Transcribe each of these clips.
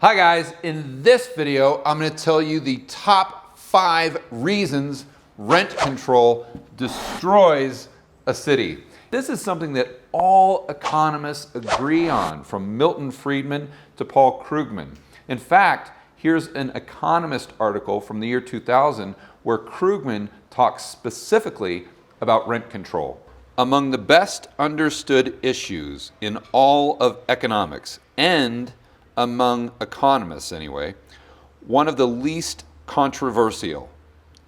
Hi guys, in this video, I'm going to tell you the top 5 reasons rent control destroys a city. This is something that all economists agree on, from Milton Friedman to Paul Krugman. In fact, here's an Economist article from the year 2000 where Krugman talks specifically about rent control. Among the best understood issues in all of economics, and among economists anyway, one of the least controversial,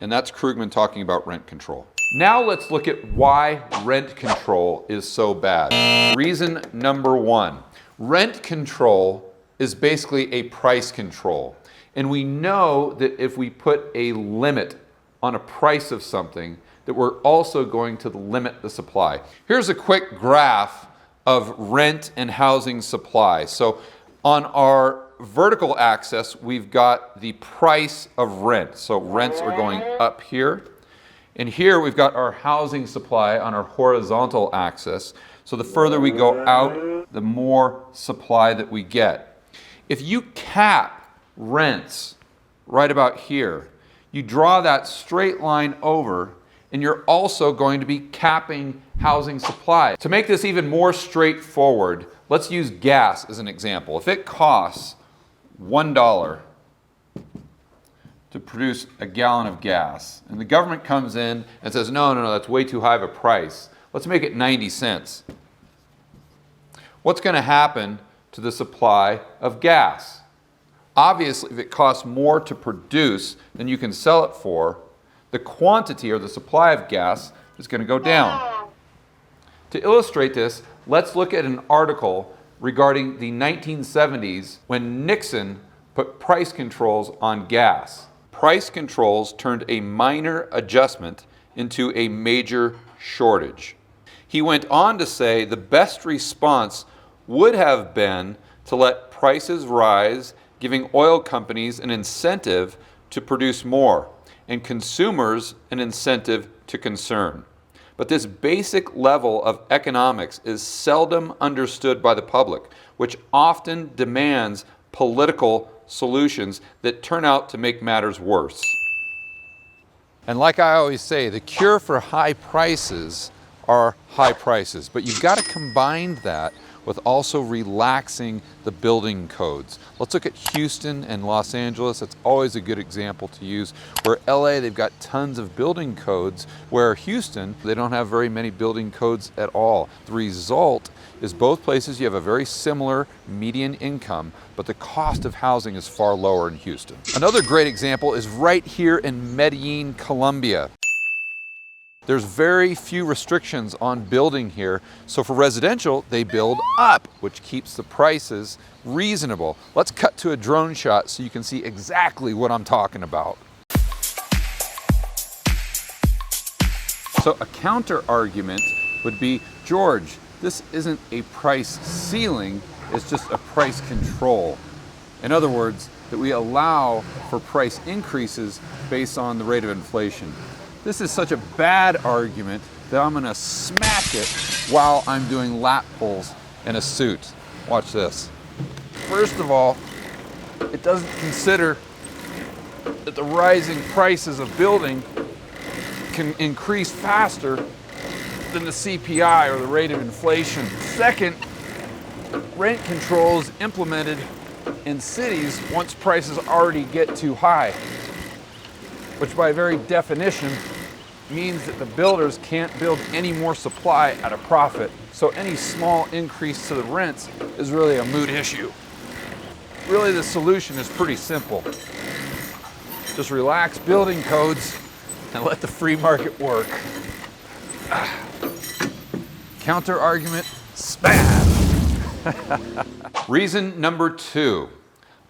and that's Krugman talking about rent control. Now let's look at why rent control is so bad. Reason number 1, rent control is basically a price control. And we know that if we put a limit on a price of something, that we're also going to limit the supply. Here's a quick graph of rent and housing supply. So on our vertical axis, we've got the price of rent. So rents are going up here. And here we've got our housing supply on our horizontal axis. So the further we go out, the more supply that we get. If you cap rents right about here, you draw that straight line over, and you're also going to be capping housing supply. To make this even more straightforward, let's use gas as an example. If it costs $1 to produce a gallon of gas, and the government comes in and says, no, that's way too high of a price. Let's make it 90 cents. What's going to happen to the supply of gas? Obviously, if it costs more to produce than you can sell it for, the quantity or the supply of gas is going to go down. To illustrate this, let's look at an article regarding the 1970s when Nixon put price controls on gas. Price controls turned a minor adjustment into a major shortage. He went on to say the best response would have been to let prices rise, giving oil companies an incentive to produce more, and consumers an incentive to concern. But this basic level of economics is seldom understood by the public, which often demands political solutions that turn out to make matters worse. And like I always say, the cure for high prices are high prices, but you've got to combine that with also relaxing the building codes. Let's look at Houston and Los Angeles. That's always a good example to use. Where LA, they've got tons of building codes, where Houston, they don't have very many building codes at all. The result is both places you have a very similar median income, but the cost of housing is far lower in Houston. Another great example is right here in Medellin, Colombia. There's very few restrictions on building here, so for residential, they build up, which keeps the prices reasonable. Let's cut to a drone shot so you can see exactly what I'm talking about. So a counter argument would be, George, this isn't a price ceiling, it's just a price control. In other words, that we allow for price increases based on the rate of inflation. This is such a bad argument that I'm going to smash it while I'm doing lap pulls in a suit. Watch this. First of all, it doesn't consider that the rising prices of building can increase faster than the CPI or the rate of inflation. Second, rent control is implemented in cities once prices already get too high, which by very definition means that the builders can't build any more supply at a profit. So any small increase to the rents is really a moot issue. Really, the solution is pretty simple. Just relax building codes and let the free market work. Counter argument, smash! Reason number 2.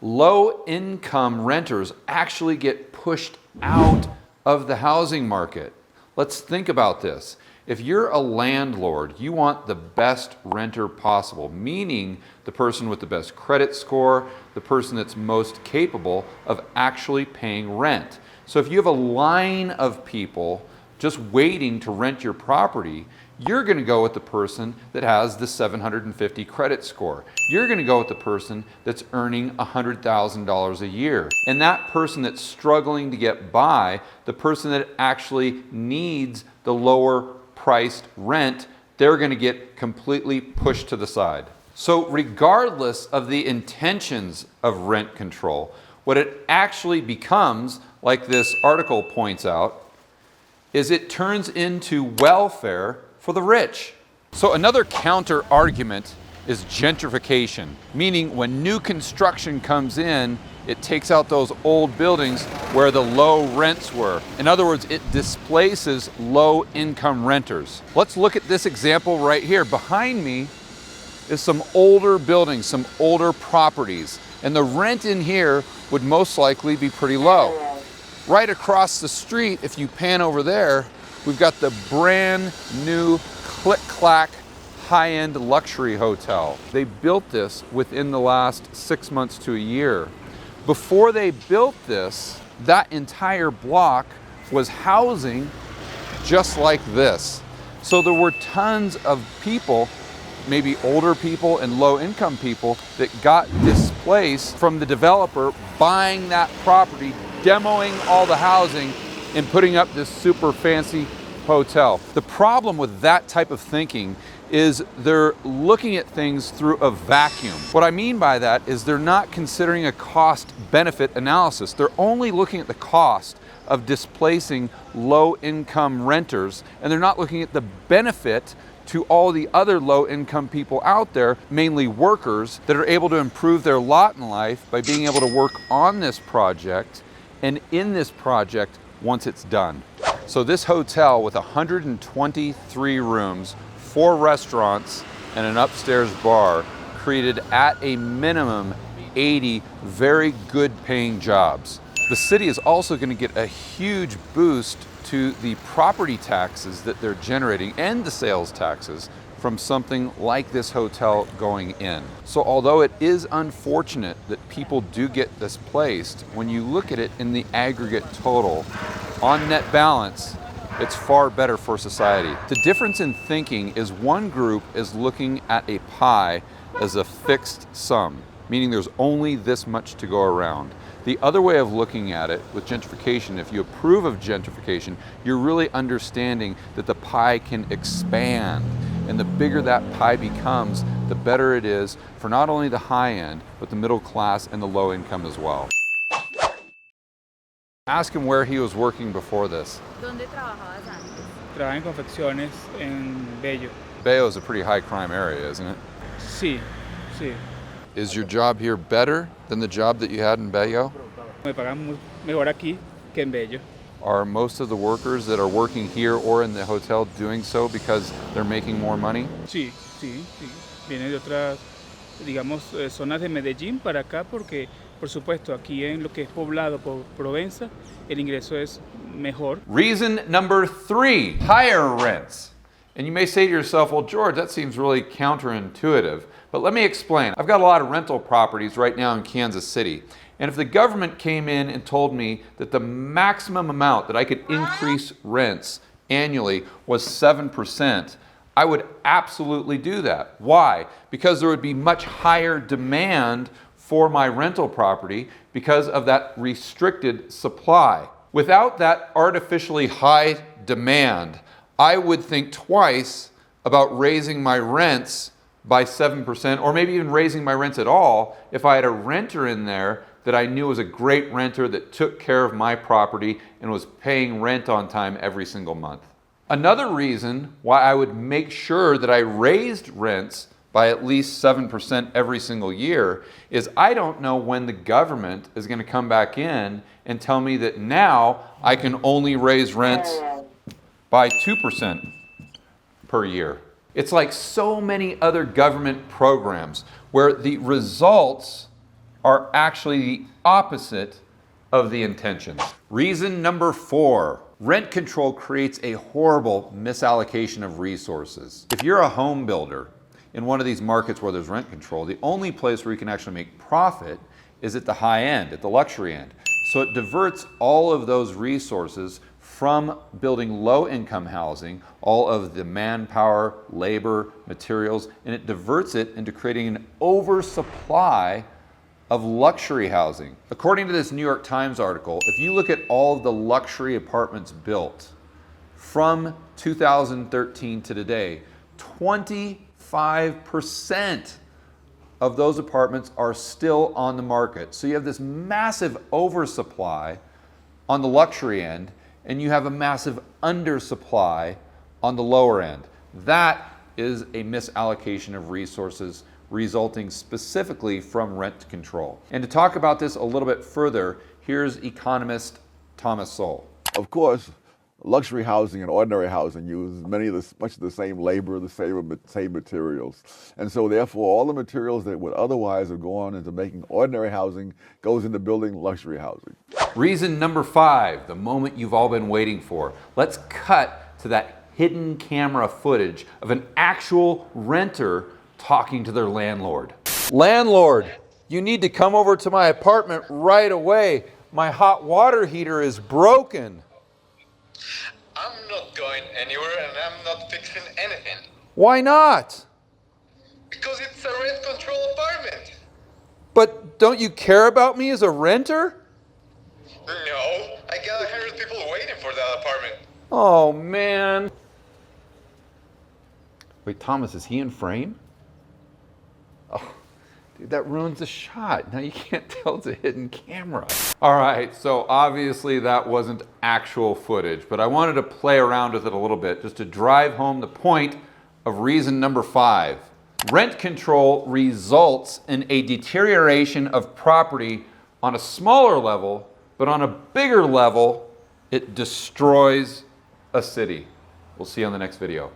Low-income renters actually get pushed out of the housing market. Let's think about this. If you're a landlord, you want the best renter possible, meaning the person with the best credit score, the person that's most capable of actually paying rent. So if you have a line of people just waiting to rent your property, you're going to go with the person that has the 750 credit score. You're going to go with the person that's earning $100,000 a year. And that person that's struggling to get by, the person that actually needs the lower priced rent, they're going to get completely pushed to the side. So regardless of the intentions of rent control, what it actually becomes, like this article points out, is it turns into welfare for the rich. So another counter argument is gentrification, meaning when new construction comes in, it takes out those old buildings where the low rents were. In other words, it displaces low-income renters. Let's look at this example right here. Behind me is some older buildings, some older properties, and the rent in here would most likely be pretty low. Right across the street, if you pan over there, we've got the brand new click-clack high-end luxury hotel. They built this within the last 6 months to a year. Before they built this, that entire block was housing just like this. So there were tons of people, maybe older people and low-income people, that got displaced from the developer buying that property, demoing all the housing, and putting up this super fancy hotel. The problem with that type of thinking is they're looking at things through a vacuum. What I mean by that is they're not considering a cost-benefit analysis. They're only looking at the cost of displacing low-income renters, and they're not looking at the benefit to all the other low-income people out there, mainly workers, that are able to improve their lot in life by being able to work on this project and in this project once it's done. So this hotel with 123 rooms, 4 restaurants, and an upstairs bar created at a minimum 80 very good paying jobs. The city is also going to get a huge boost to the property taxes that they're generating and the sales taxes from something like this hotel going in. So although it is unfortunate that people do get displaced, when you look at it in the aggregate total, on net balance, it's far better for society. The difference in thinking is one group is looking at a pie as a fixed sum, meaning there's only this much to go around. The other way of looking at it with gentrification, if you approve of gentrification, you're really understanding that the pie can expand. And the bigger that pie becomes, the better it is for not only the high end, but the middle class and the low income as well. Ask him where he was working before this. ¿Dónde trabajabas antes? Trabajo en confecciones en Bello. Bello is a pretty high crime area, isn't it? Sí, sí. Is your job here better than the job that you had in Bello? Me pagan mejor aquí que en Bello. Are most of the workers that are working here or in the hotel doing so because they're making more money? Sí, sí, sí. Vienen de otras, digamos, zonas de Medellín para acá porque, por supuesto, aquí en lo que es poblado por Provenza, el ingreso es mejor. Reason number 3, higher rents. And you may say to yourself, well, George, that seems really counterintuitive. But let me explain. I've got a lot of rental properties right now in Kansas City. And if the government came in and told me that the maximum amount that I could increase rents annually was 7%, I would absolutely do that. Why? Because there would be much higher demand for my rental property because of that restricted supply. Without that artificially high demand, I would think twice about raising my rents by 7%, or maybe even raising my rents at all if I had a renter in there that I knew was a great renter that took care of my property and was paying rent on time every single month. Another reason why I would make sure that I raised rents by at least 7% every single year is I don't know when the government is going to come back in and tell me that now I can only raise rents by 2% per year. It's like so many other government programs where the results are actually the opposite of the intentions. Reason number 4, rent control creates a horrible misallocation of resources. If you're a home builder in one of these markets where there's rent control, the only place where you can actually make profit is at the high end, at the luxury end. So it diverts all of those resources from building low-income housing, all of the manpower, labor, materials, and it diverts it into creating an oversupply of luxury housing. According to this New York Times article, if you look at all of the luxury apartments built from 2013 to today, 25% of those apartments are still on the market. So you have this massive oversupply on the luxury end, and you have a massive undersupply on the lower end. That is a misallocation of resources resulting specifically from rent control. And to talk about this a little bit further, here's economist Thomas Sowell. Of course, luxury housing and ordinary housing use much of the same labor, the same materials. And so therefore, all the materials that would otherwise have gone into making ordinary housing goes into building luxury housing. Reason number 5, the moment you've all been waiting for. Let's cut to that hidden camera footage of an actual renter talking to their landlord. Landlord, you need to come over to my apartment right away. My hot water heater is broken. I'm not going anywhere and I'm not fixing anything. Why not? Because it's a rent control apartment. But don't you care about me as a renter? No, I got 100 people waiting for that apartment. Oh, man. Wait, Thomas, is he in frame? Oh, dude, that ruins the shot. Now you can't tell it's a hidden camera. All right, so obviously that wasn't actual footage, but I wanted to play around with it a little bit just to drive home the point of reason number 5. Rent control results in a deterioration of property on a smaller level, but on a bigger level, it destroys a city. We'll see you on the next video.